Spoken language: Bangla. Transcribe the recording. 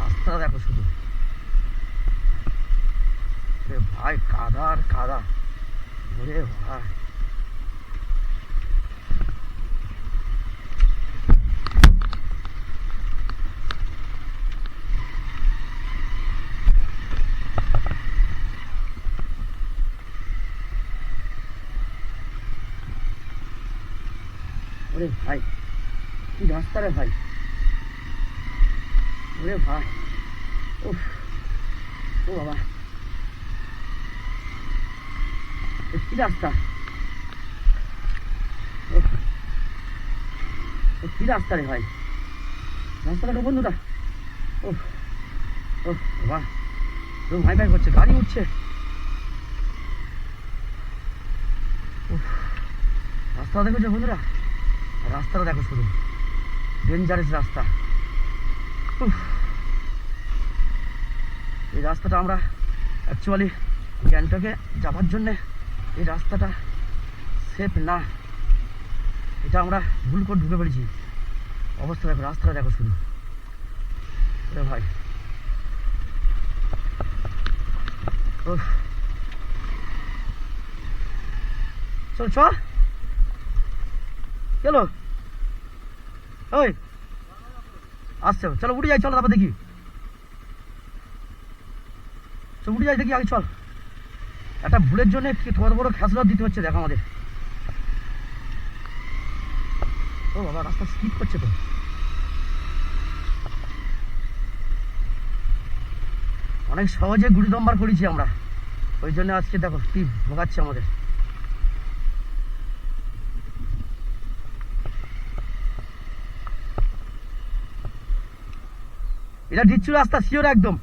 রাস্তা দেখো শুধু, ভাই কাদা আর কাদা। ওরে ভাই ওরে ভাই কি রাস্তা রে ভাই, ওরে ভাই উফ, ও বাবা কি রাস্তা, কি রাস্তা রে ভাই, রাস্তাটা বন্ধুটা ও ও বাবা, ভাই ভাই করছে, গাড়ি উঠছে। রাস্তা দেখেছো বন্ধুরা, রাস্তাটা দেখো শুধু, ডেঞ্জারাস রাস্তা। এই রাস্তাটা আমরা অ্যাকচুয়ালি গ্যাংটকে যাওয়ার জন্যে এই রাস্তাটা সেফ না, এটা আমরা ভুল করে ঢুকে পড়েছি। অবস্থা দেখো, রাস্তাটা দেখো শুধু, ওরে ভাই চল চ চলো, ওই আসছে, চলো উঠে যাই, চলো তারপর দেখি, চল উঠে যাই দেখি আগে, চল। একটা ভুলের জন্য কত বড় খেসলা দিতে হচ্ছে দেখো আমাদের। ও বাবা রাস্তা স্কিপ করছে তো, অনেক সহজে গুড়ি নম্বর করেছি আমরা, ওই জন্য আজকে দেখো কি ভোগাচ্ছে আমাদের। এটা দিচ্ছিল রাস্তা শিওর একদম।